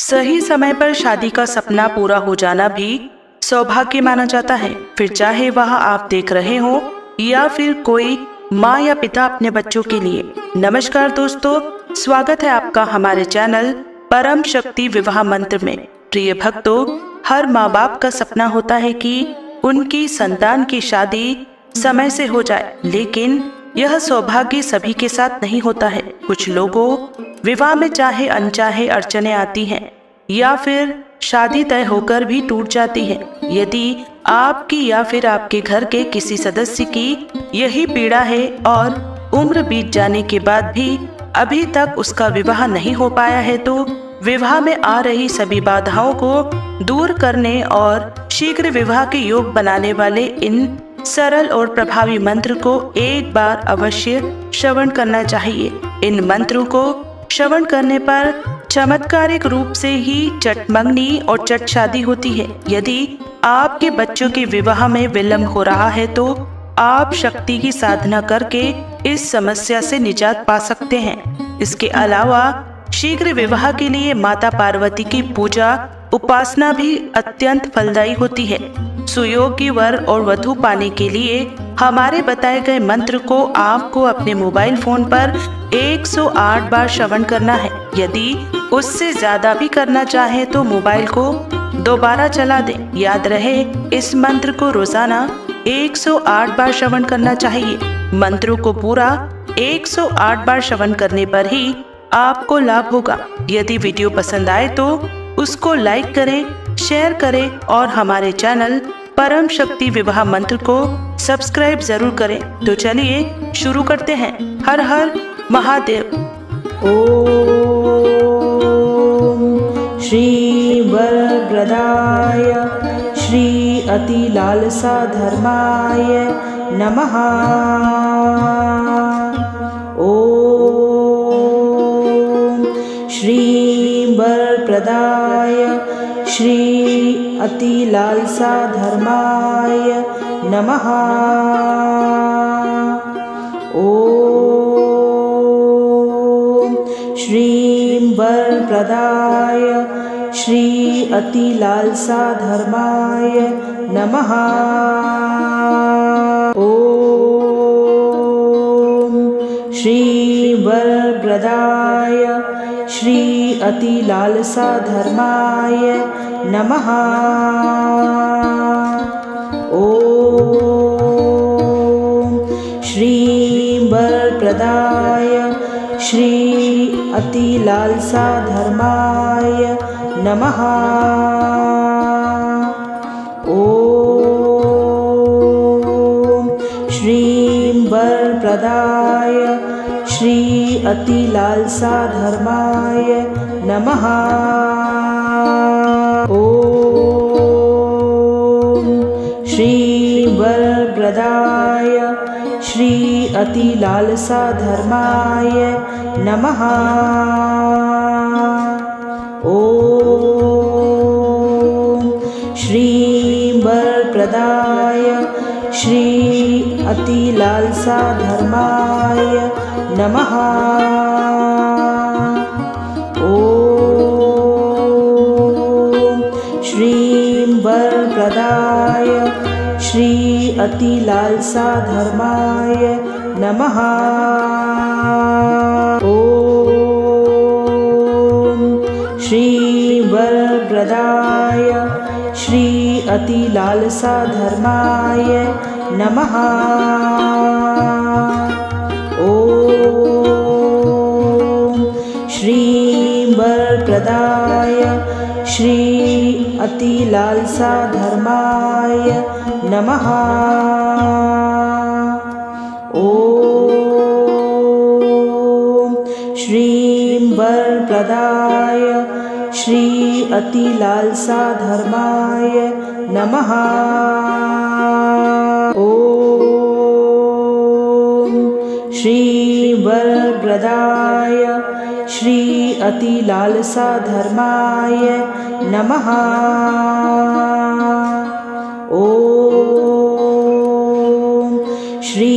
सही समय पर शादी का सपना पूरा हो जाना भी सौभाग्य माना जाता है। फिर चाहे वह आप देख रहे हो या फिर कोई माँ या पिता अपने बच्चों के लिए। नमस्कार दोस्तों, स्वागत है आपका हमारे चैनल परम शक्ति विवाह मंत्र में। प्रिय भक्तों, हर माँ बाप का सपना होता है कि उनकी संतान की शादी समय से हो जाए, लेकिन यह सौभाग्य सभी के साथ नहीं होता है। कुछ लोगों विवाह में चाहे अनचाहे अड़चने आती हैं या फिर शादी तय होकर भी टूट जाती है। यदि आपकी या फिर आपके घर के किसी सदस्य की यही पीड़ा है और उम्र बीत जाने के बाद भी अभी तक उसका विवाह नहीं हो पाया है, तो विवाह में आ रही सभी बाधाओं को दूर करने और शीघ्र विवाह के योग बनाने वाले इन सरल और प्रभावी मंत्र को एक बार अवश्य श्रवण करना चाहिए। इन मंत्रों को श्रवण करने पर चमत्कारिक रूप से ही चट मंगनी और चट शादी होती है। यदि आपके बच्चों के विवाह में विलंब हो रहा है तो आप शक्ति की साधना करके इस समस्या से निजात पा सकते हैं। इसके अलावा शीघ्र विवाह के लिए माता पार्वती की पूजा उपासना भी अत्यंत फलदायी होती है। सुयोग्य वर और वधू पाने के लिए हमारे बताए गए मंत्र को आपको अपने मोबाइल फोन पर 108 बार श्रवण करना है। यदि उससे ज्यादा भी करना चाहे तो मोबाइल को दोबारा चला दें। याद रहे, इस मंत्र को रोजाना 108 बार श्रवण करना चाहिए। मंत्रों को पूरा 108 बार श्रवण करने पर ही आपको लाभ होगा। यदि वीडियो पसंद आए तो उसको लाइक करें, शेयर करें और हमारे चैनल परम शक्ति विवाह मंत्र को सब्सक्राइब जरूर करें। तो चलिए शुरू करते हैं। हर हर महादेव। ओम श्री वरप्रदाय श्री अति लालसा धर्माय नमः। ओम श्री वरप्रदाय श्री अति लालसा धर्माय नमः। ओम श्री वरप्रदाय श्री अति लालसा धर्माय नमः। ओम श्री वरप्रदाय श्री अति लालसा धर्माय नमः। ओम श्री वरप्रदाय श्री अति लालसा धर्माय नमः। ओम श्री वरप्रदाय श्री अति लालसा धर्माय नमः। ओम श्री वरप्रदाय श्री अति लालसा धर्माय नमः। ओम श्री वरप्रदाय श्री अति लालसा धर्माय नमः। ओम श्री वरप्रदाय श्री अति लालसा धर्माय नमः। ओम श्री वरप्रदाय श्री अति लालसा धर्माय नमः। ओम श्री वरप्रदाय श्री अति लालसा धर्माय नमः। ओम श्री वरप्रदाय श्री अति लालसा धर्माय नमः। ओम श्री वरप्रदाय श्री अति लालसा धर्माय नमः। ओम श्री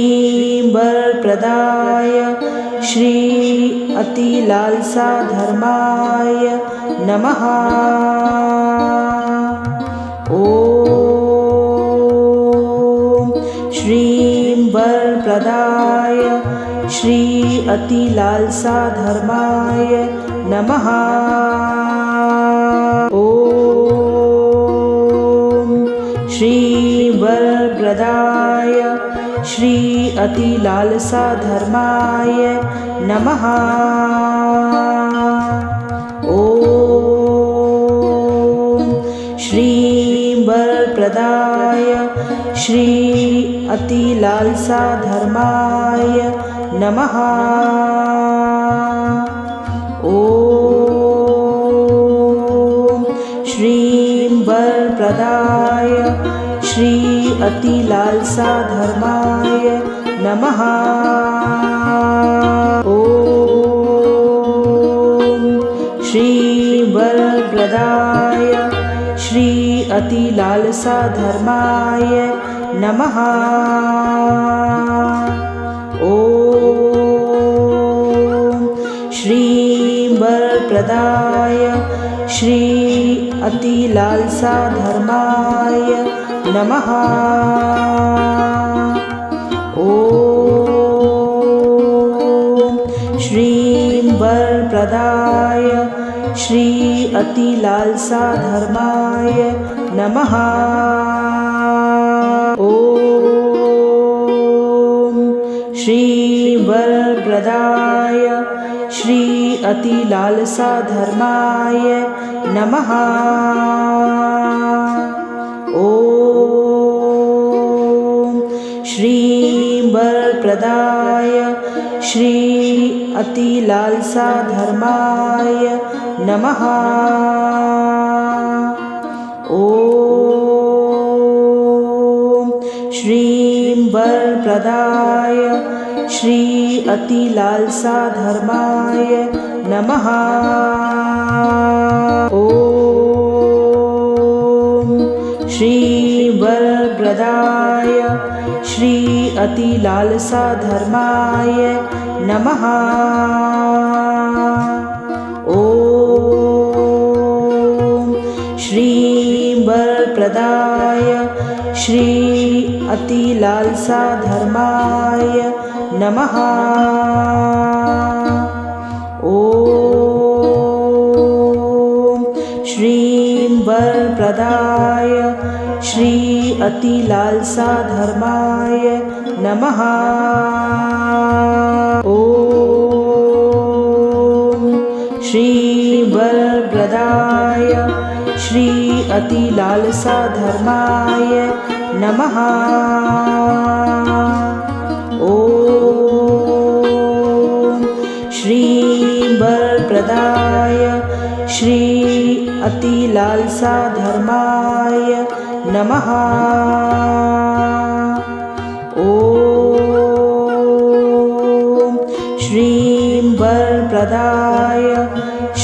वरप्रदाय श्री अति लालसा धर्माय नमः। ॐ श्रीं वरप्रदाय श्री अतिलालसा धर्माय नमः। ॐ श्री वरप्रदाय श्री अतिलालसा धर्माय नमः। ॐ श्री वरप्रदाय श्री अतिलालसा धर्माय नमः। ॐ श्रीं वरप्रदाय श्री अतिलालसा धर्माय नमः। ॐ श्री वरप्रदाय श्री अतिलालसा धर्माय नमः। ॐ श्रीं वरप्रदाय श्री अतिलालसा धर्माय नमः। ॐ श्रीं वरप्रदाय श्री अतिलालसा धर्माय नमः। ॐ श्री वरप्रदाय श्री अतिलालसा धर्माय नमः। ॐ श्रीं वरप्रदाय श्री अतिलालसा धर्माय नमः। ॐ श्रीं वरप्रदाय श्री अतिलालसा धर्माय नमः। ॐ श्री वरप्रदाय श्री अतिलालसा धर्माय नमः। ॐ श्रीं वरप्रदाय श्री अतिलालसा धर्माय नमः। ॐ श्रीं वरप्रदाय श्री अतिलालसा धर्माय नमः। ॐ श्री वरप्रदाय श्री अतिलालसा धर्माय नमः। ॐ श्री वरप्रदाय श्री अतिलालसा धर्माय नमः। ॐ श्रीं वरप्रदाय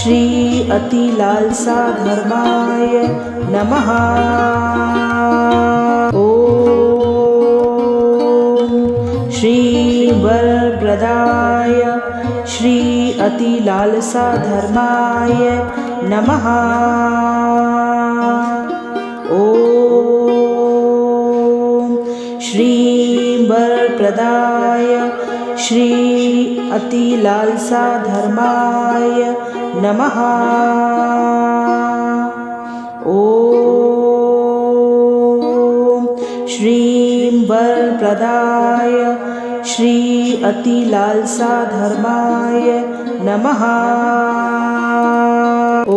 श्री अतिलालसा धर्माय नमः। ॐ श्री वरप्रदाय श्री अतिलालसा धर्माय नमः। ॐ श्रीं वरप्रदाय श्री अतिलालसा धर्माय नमः। ॐ श्रीं वरप्रदाय श्री अतिलालसा धर्माय नमः। ॐ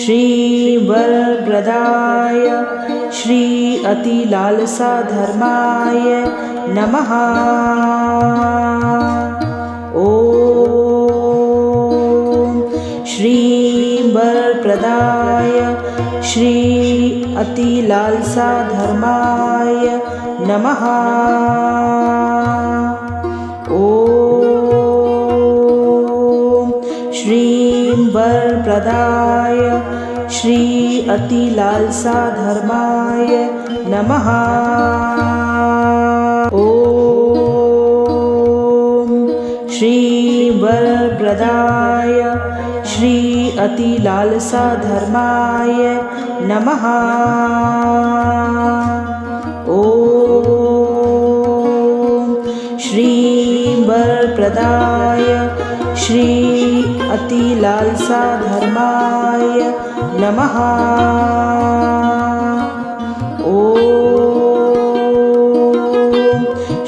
श्री वरप्रदाय श्री अतिलालसा धर्माय नमः। ॐ श्रीं वरप्रदाय श्री अतिलालसा धर्माय नमः। ॐ श्रीं वरप्रदाय श्री अतिलालसा धर्माय नमः। ॐ श्री वरप्रदाय श्री अतिलालसा धर्माय नमः। ओम श्री वरप्रदाय श्री अतिलालसा धर्माय नमः। ओम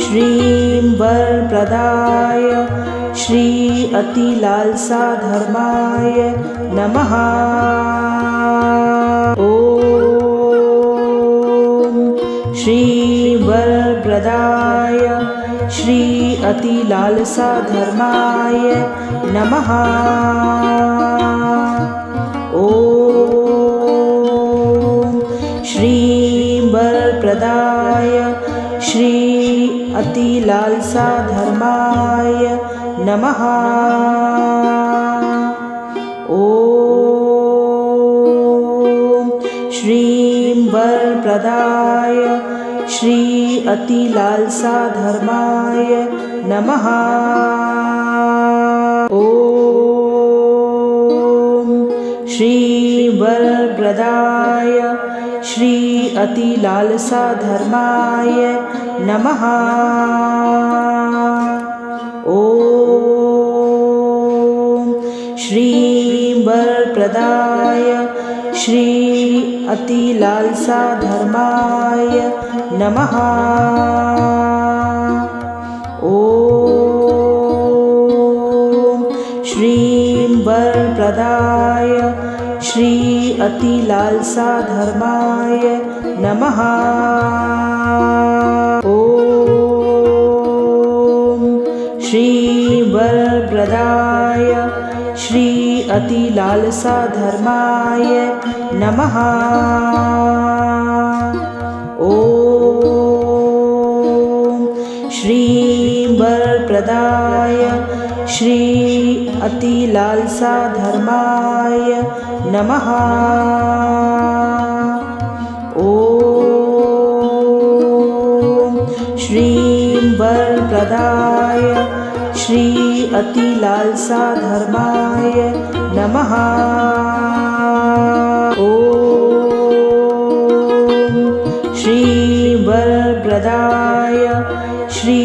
श्री वरप्रदाय श्री अतिलालसा धर्माय नमः। ओम श्री वरप्रदाय श्री अतिलालसा धर्माय नमः। ओम श्री वरप्रदाय श्री अतिलालसा धर्माय नमः। ओम श्री वरप्रदाय श्री अतिलालसा धर्माय नमः। ओम श्री वरप्रदाय श्री अतिलालसा धर्माय नमः। ओम श्री वरप्रदाय श्री अतिलालसा धर्माय नमः। ओम श्री वरप्रदाय श्री अतिलालसा धर्माय नमः। ओम श्री वरप्रदाय श्री अतिलालसा धर्माय नमः। ओम श्री वरप्रदाय श्री अतिलालसा धर्माय नमः। ओम श्री वरप्रदाय श्री अतिलालसा धर्माय नमः। ओम श्री वरप्रदाय श्री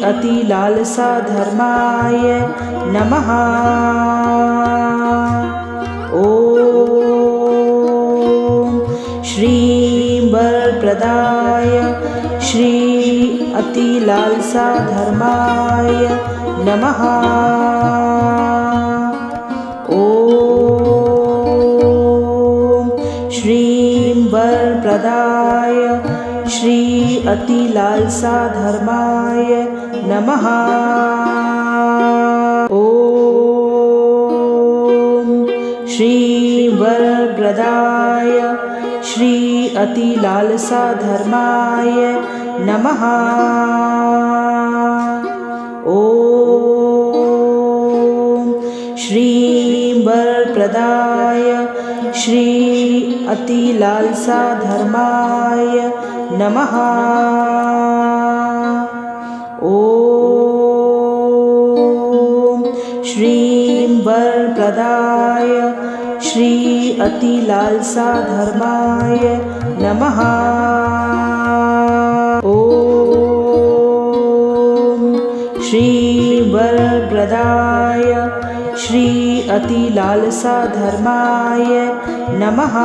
अतिलालसा धर्माय नमः। ओम श्री वरप्रदाय श्री अतिलालसा धर्माय नमः। ओम श्री वरप्रदाय श्री अतिलालसा धर्माय नमः। ओम श्री वरप्रदाय श्री अतिलालसा धर्माय नमः। ओम श्री वरप्रदाय श्री अतिलालसा धर्माय नमः। ओम श्री वरप्रदाय श्री अतिलालसा धर्माय नमः। ओम श्री वरप्रदाय श्री अतिलालसा धर्माय नमः।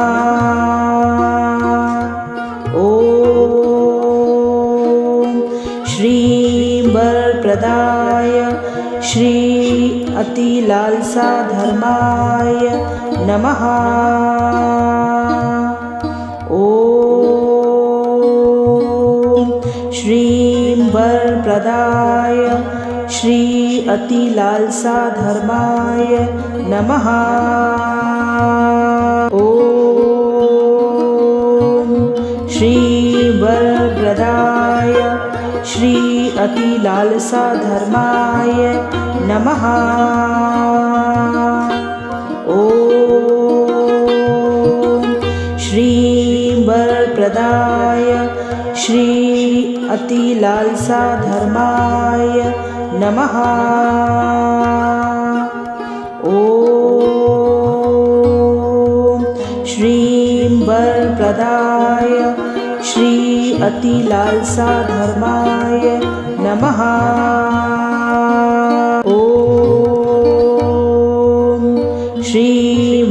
ओम श्री वरप्रदाय श्री अतिलालसा धर्माय नमः। ओम श्री वरप्रदाय श्री अतिलालसा धर्माय नमः। ओम श्री वरप्रदाय श्री अतिलालसा धर्माय नमः। ओम श्री वरप्रदाय श्री अतिलालसा धर्माय नमः। ओम वरप्रदाय श्री अतिलालसा धर्माय नमः। ओम श्री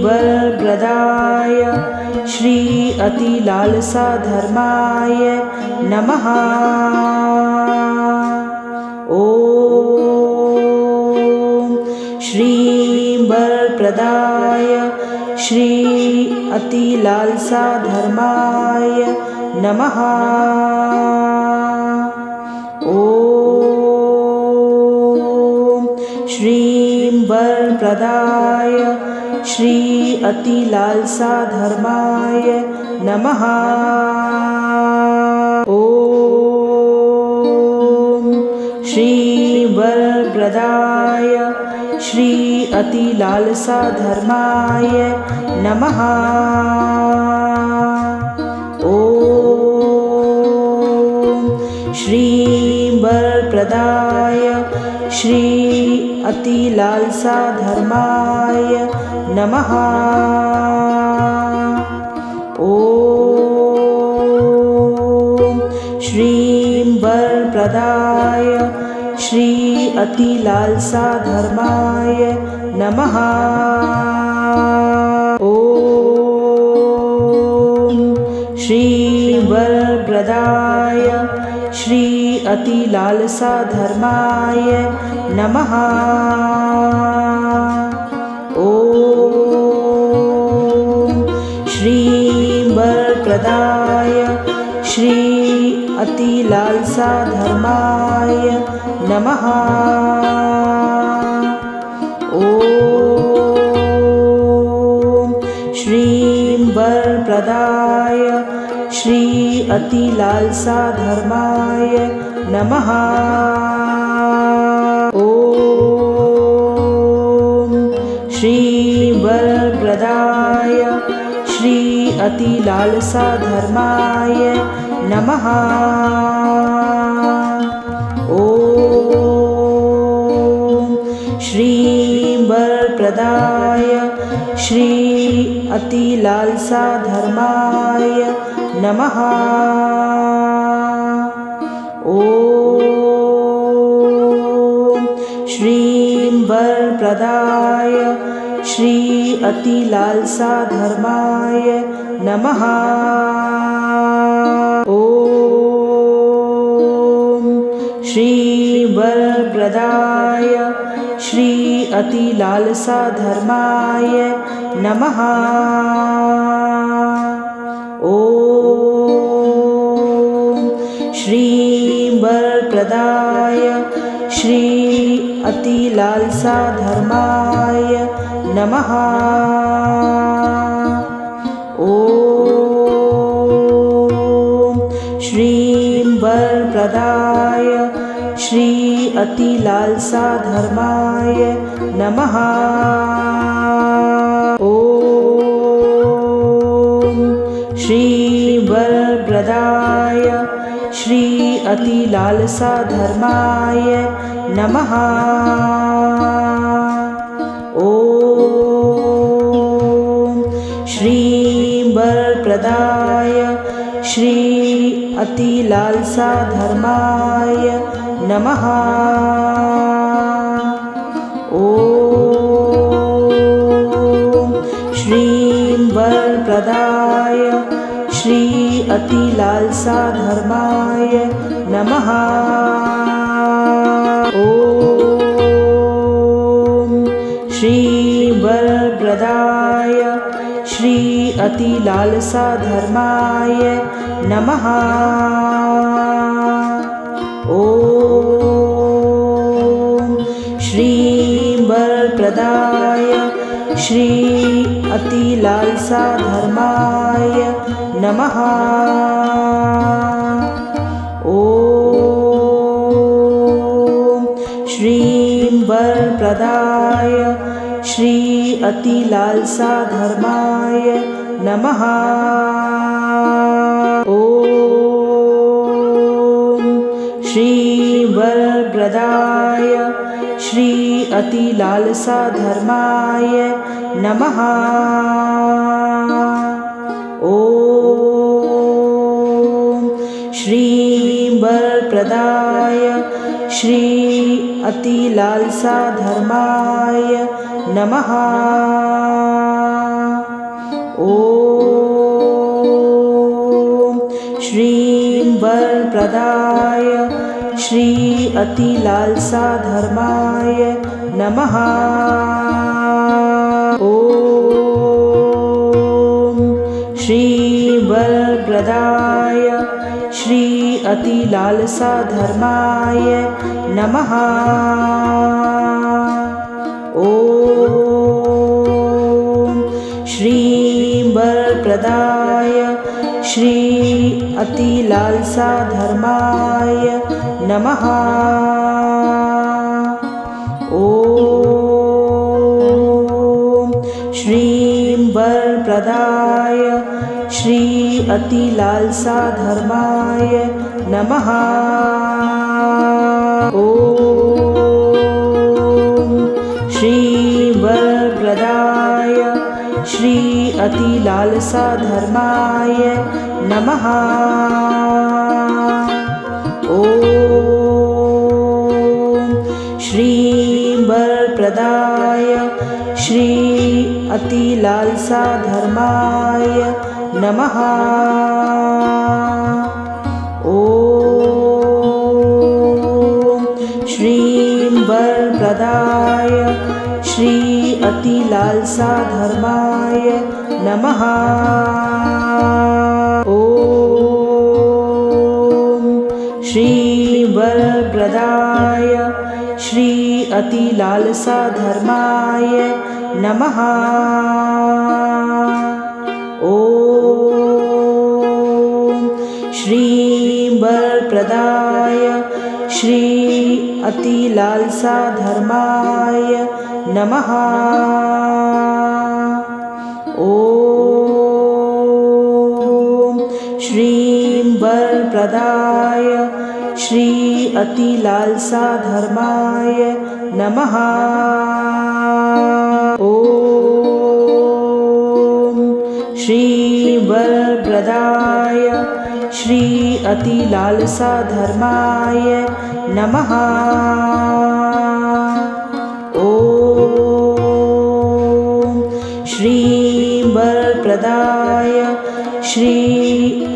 वरप्रदाय श्री अतिलालसा धर्माय नमः। ओम श्री वरप्रदाय श्री अतिलालसा धर्माय नमः। ओम श्री वरप्रदाय श्री अतिलालसा धर्माय नमः। ओम श्री वरप्रदाय श्री अतिलालसा धर्माय नमः। ओम श्री वरप्रदाय श्री अतिलालसा धर्माय नमः। ओम श्री वरप्रदाय श्री अतिलालसा धर्माय नमः। ओम श्री वरप्रदाय श्री अतिलालसा धर्माय नमः। ओम श्री वरप्रदाय श्री अतिलालसा धर्माय नमः। ओम श्री वरप्रदाय श्री अतिलालसा धर्माय नमः। ओम श्री वरप्रदाय श्री अतिलालसा धर्माय नमः। ओम श्री वरप्रदाय श्री अतिलालसा धर्माय नमः। ओम श्री वरप्रदाय श्री अतिलालसा धर्माय नमः। ओम श्री वरप्रदाय श्री अतिलालसा धर्माय नमः। ओम श्री वरप्रदाय श्री अतिलालसा धर्माय नमः। ओम श्री वरप्रदाय श्री अतिलालसा धर्माय नमः। ओम श्री वरप्रदाय श्री अतिलालसा धर्माय नमः। ओम श्री वरप्रदाय श्री अतिलालसा धर्माय नमः। ओम श्री वरप्रदाय श्री अतिलालसा धर्माय नमः। ओम श्री वरप्रदाय श्री अतिलालसा धर्माय नमः। ओम श्री वरप्रदाय श्री अतिलालसा धर्माय नमः। ओम श्री वरप्रदाय श्री अतिलालसा धर्माय नमः। ओम श्री वरप्रदाय श्री अतिलालसा धर्माय नमः। ओम प्रदाय श्री अतिलालसा धर्माय नमः। ओम श्रीं वरप्रदाय श्री अतिलालसा धर्माय नमः। ओम श्रीं वरप्रदाय श्री अतिलालसा धर्माय नमः। ओम श्रीं वरप्रदाय श्री अतिलालसा धर्माय नमः। ओम श्रीं वरप्रदाय श्री अतिलालसा धर्माय नमः। ओम श्रीं वरप्रदाय श्री अतिलालसा धर्माय नमः। ओम श्रीं वरप्रदाय श्री अतिलालसा धर्माय नमः। ओम श्रीं वरप्रदाय श्री अतिलालसा धर्माय नमः। ओम श्रीं वरप्रदाय श्री अतिलालसा धर्माय नमः। ओम श्रीं वरप्रदाय श्री अतिलालसा धर्माय नमः। ओम श्रीं वरप्रदाय श्री अतिलालसा धर्माय नमः। ओम श्रीं वरप्रदाय श्री अतिलालसा धर्माय नमः। ओम श्रीं वरप्रदाय श्री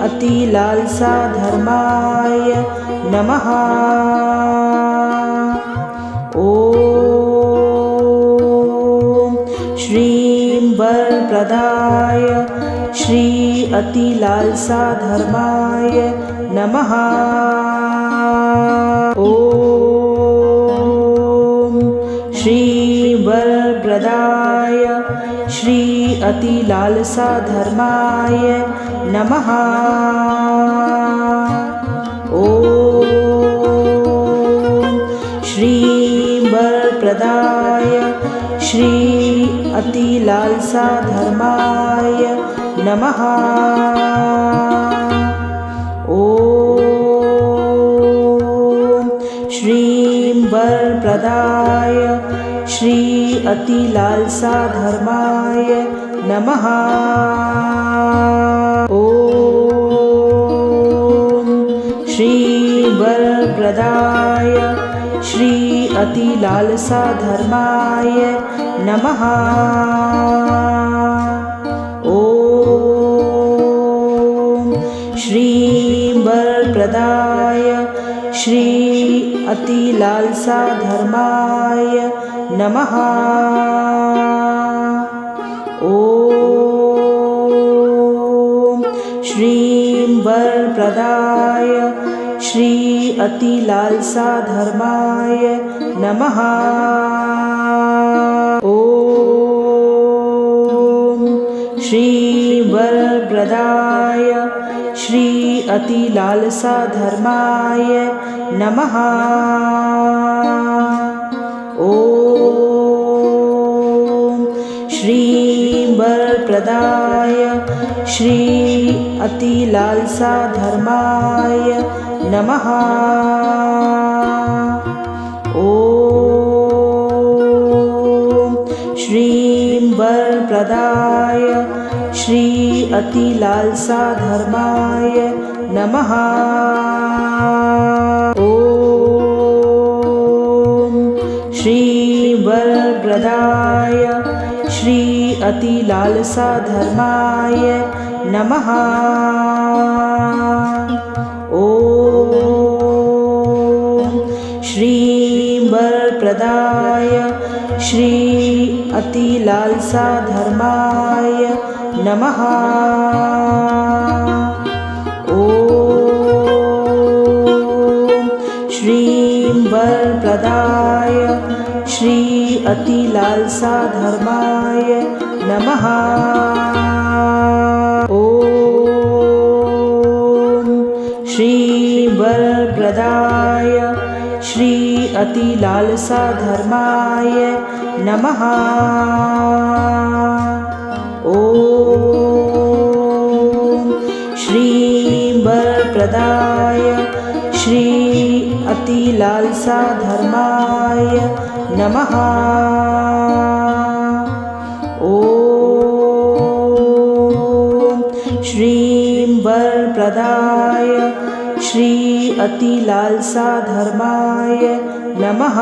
अतिलालसा धर्माय नमः। ओम श्रीं वरप्रदाय श्री अतिलालसा धर्माय नमः। ओम श्रीं वरप्रदाय श्री अतिलालसा धर्माय नमः। ओम श्रीं वरप्रदाय श्री अतिलालसा धर्माय नमः। ओम श्रीं वरप्रदाय श्री अतिलालसा धर्माय नमः। ओम श्रीं वरप्रदाय श्री अतिलालसा धर्माय नमः। ओम श्रीं वरप्रदाय श्री अतिलालसा धर्माय नमः। ओम श्रीं वरप्रदाय श्री अतिलालसा धर्माय नमः। ओम श्रीं वरप्रदाय श्री अतिलालसा धर्माय नमः। ओम श्रीं वरप्रदाय श्री अतिलालसा धर्माय नमः। ओम श्रीं वरप्रदाय श्री अतिलालसा धर्माय नमः। वरप्रदाय श्री अतिलालसा धर्माय नमः। ओम श्रीं वरप्रदाय श्री अतिलालसा धर्माय नमः। ओम श्रीं वरप्रदाय श्री अतिलालसा धर्माय नमः। ओम श्रीं वरप्रदाय श्री अतिलालसा धर्माय नमः। ओम श्रीं वरप्रदाय श्री अतिलालसा धर्माय नमः। ओम श्रीं वरप्रदाय श्री अतिलालसा धर्माय नमः।